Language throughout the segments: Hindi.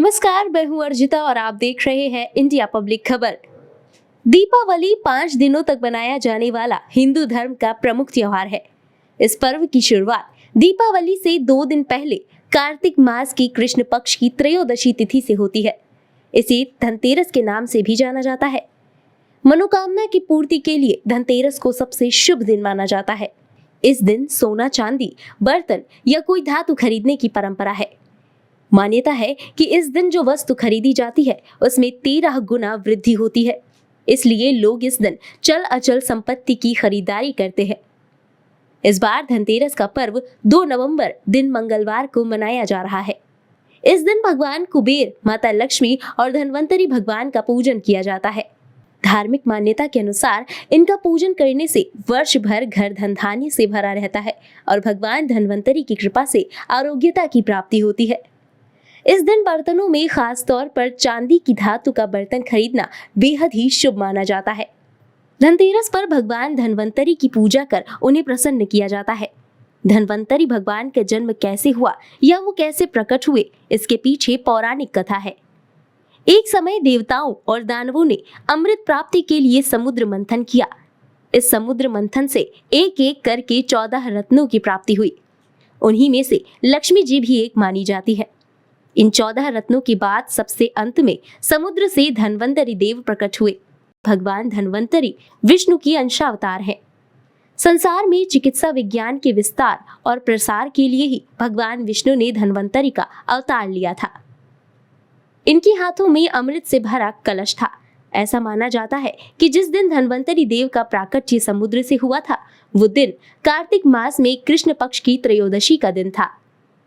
नमस्कार, मैं हूँ अर्जिता और आप देख रहे हैं इंडिया पब्लिक खबर। दीपावली 5 दिनों तक मनाया जाने वाला हिंदू धर्म का प्रमुख त्योहार है। इस पर्व की शुरुआत दीपावली से 2 दिन पहले कार्तिक मास की कृष्ण पक्ष की त्रयोदशी तिथि से होती है। इसे धनतेरस के नाम से भी जाना जाता है। मनोकामना की पूर्ति के लिए धनतेरस को सबसे शुभ दिन माना जाता है। इस दिन सोना, चांदी, बर्तन या कोई धातु खरीदने की परंपरा है। मान्यता है कि इस दिन जो वस्तु खरीदी जाती है उसमें 13 गुना वृद्धि होती है। इसलिए लोग इस दिन चल अचल संपत्ति की खरीदारी करते हैं। इस बार धनतेरस का पर्व 2 नवंबर दिन मंगलवार को मनाया जा रहा है। इस दिन भगवान कुबेर, माता लक्ष्मी और धनवंतरी भगवान का पूजन किया जाता है। धार्मिक मान्यता के अनुसार इनका पूजन करने से वर्ष भर घर धन धान्य से भरा रहता है और भगवान धनवंतरी की कृपा से आरोग्यता की प्राप्ति होती है। इस दिन बर्तनों में खास तौर पर चांदी की धातु का बर्तन खरीदना बेहद ही शुभ माना जाता है। धनतेरस पर भगवान धनवंतरी की पूजा कर उन्हें प्रसन्न किया जाता है। धनवंतरी भगवान का जन्म कैसे हुआ या वो कैसे प्रकट हुए, इसके पीछे पौराणिक कथा है। एक समय देवताओं और दानवों ने अमृत प्राप्ति के लिए समुद्र मंथन किया। इस समुद्र मंथन से एक एक करके 14 रत्नों की प्राप्ति हुई। उन्हीं में से लक्ष्मी जी भी एक मानी जाती है। इन 14 रत्नों के बाद सबसे अंत में समुद्र से धनवंतरी देव प्रकट हुए। भगवान धनवंतरी विष्णु की अंशावतार है। संसार में चिकित्सा विज्ञान के विस्तार और प्रसार के लिए ही भगवान विष्णु ने धनवंतरी का अवतार लिया था। इनके हाथों में अमृत से भरा कलश था। ऐसा माना जाता है कि जिस दिन धनवंतरी देव का प्राकट्य समुद्र से हुआ था, वो दिन कार्तिक मास में कृष्ण पक्ष की त्रयोदशी का दिन था।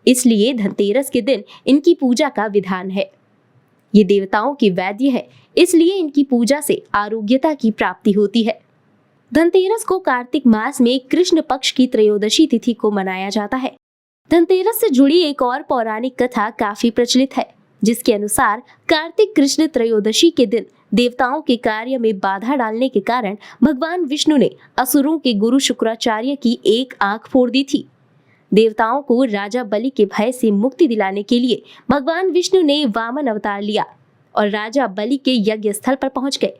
इसलिए धनतेरस के दिन इनकी पूजा का विधान है। ये देवताओं की वैद्य है, इसलिए इनकी पूजा से आरोग्यता की प्राप्ति होती है। धनतेरस को कार्तिक मास में कृष्ण पक्ष की त्रयोदशी तिथि को मनाया जाता है। धनतेरस से जुड़ी एक और पौराणिक कथा काफी प्रचलित है, जिसके अनुसार कार्तिक कृष्ण त्रयोदशी के दिन देवताओं के कार्य में बाधा डालने के कारण भगवान विष्णु ने असुरों के गुरु शुक्राचार्य की एक आंख फोड़ दी थी। देवताओं को राजा बलि के भय से मुक्ति दिलाने के लिए भगवान विष्णु ने वामन अवतार लिया और राजा बलि के यज्ञ स्थल पर पहुंच गए।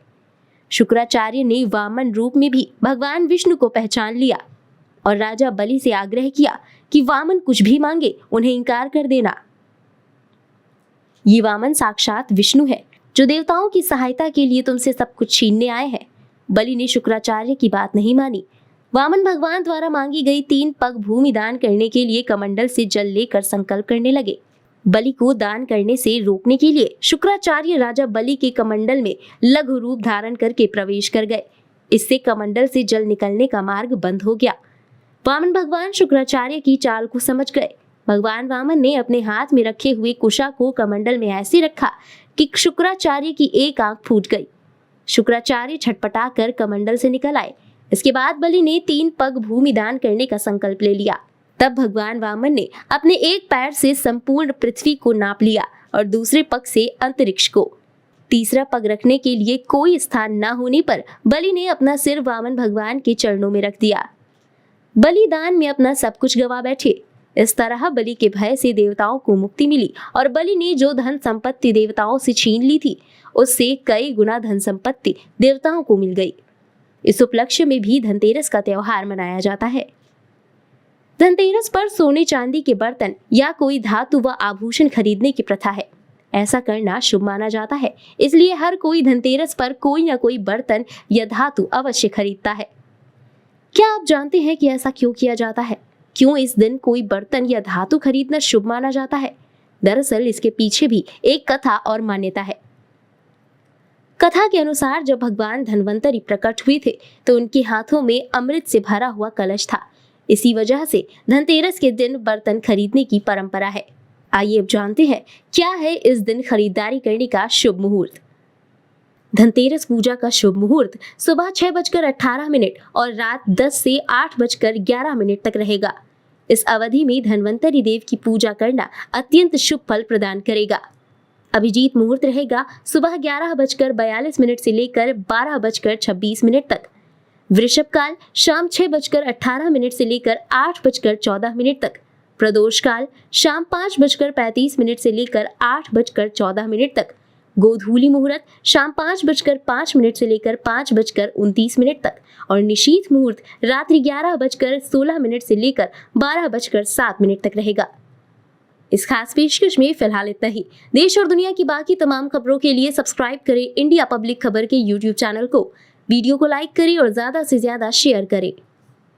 शुक्राचार्य ने वामन रूप में भी भगवान विष्णु को पहचान लिया और राजा बलि से आग्रह किया कि वामन कुछ भी मांगे उन्हें इनकार कर देना। ये वामन साक्षात विष्णु है, जो देवताओं की सहायता के लिए तुमसे सब कुछ छीनने आए हैं। बलि ने शुक्राचार्य की बात नहीं मानी। वामन भगवान द्वारा मांगी गई 3 पग भूमि दान करने के लिए कमंडल से जल लेकर संकल्प करने लगे। बलि को दान करने से रोकने के लिए शुक्राचार्य राजा बलि के कमंडल में लघु रूप धारण करके प्रवेश कर गए। इससे कमंडल से जल निकलने का मार्ग बंद हो गया। वामन भगवान शुक्राचार्य की चाल को समझ गए। भगवान वामन ने अपने हाथ में रखे हुए कुशा को कमंडल में ऐसे रखा कि शुक्राचार्य की एक आंख फूट गई। शुक्राचार्य छटपटा कर कमंडल से निकल आए। इसके बाद बलि ने 3 पग भूमि दान करने का संकल्प ले लिया। तब भगवान वामन ने अपने एक पैर से संपूर्ण पृथ्वी को नाप लिया और दूसरे पग से अंतरिक्ष को। तीसरा पग रखने के लिए कोई स्थान न होने पर बलि ने अपना सिर वामन भगवान के चरणों में रख दिया। बलिदान में अपना सब कुछ गवा बैठे। इस तरह बलि के भय से देवताओं को मुक्ति मिली और बलि ने जो धन संपत्ति देवताओं से छीन ली थी, उससे कई गुना धन संपत्ति देवताओं को मिल गई। इस उपलक्ष्य में भी धनतेरस का त्योहार मनाया जाता है। धनतेरस पर सोने चांदी के बर्तन या कोई धातु व आभूषण खरीदने की प्रथा है। ऐसा करना शुभ माना जाता है, इसलिए हर कोई धनतेरस पर कोई न कोई बर्तन या धातु अवश्य खरीदता है। क्या आप जानते हैं कि ऐसा क्यों किया जाता है? क्यों इस दिन कोई बर्तन या धातु खरीदना शुभ माना जाता है? दरअसल इसके पीछे भी एक कथा और मान्यता है। कथा के अनुसार जब भगवान धनवंतरी प्रकट हुए थे तो उनके हाथों में अमृत से भरा हुआ कलश था। इसी वजह से धनतेरस के दिन बर्तन खरीदने की परंपरा है। आइए अब जानते हैं क्या है इस दिन खरीदारी करने का शुभ मुहूर्त। धनतेरस पूजा का शुभ मुहूर्त सुबह 6:18 और रात 10 से 8:11 तक रहेगा। इस अवधि में धनवंतरी देव की पूजा करना अत्यंत शुभ फल प्रदान करेगा। अभिजीत मुहूर्त रहेगा सुबह 11:42 से लेकर 12:26 तक। वृषभ काल शाम 6:18 से लेकर 8:14 तक। प्रदोष काल शाम 5:35 से लेकर 8:14 तक, गोधूली मुहूर्त शाम 5:05 से लेकर 5:29 तक और निशीथ मुहूर्त रात्रि 11:16 से लेकर 12:07 तक रहेगा। इस खास पेशकश में फिलहाल इतना ही। देश और दुनिया की बाकी तमाम खबरों के लिए सब्सक्राइब करें इंडिया पब्लिक खबर के YouTube चैनल को। वीडियो को लाइक करें और ज्यादा से ज्यादा शेयर करें।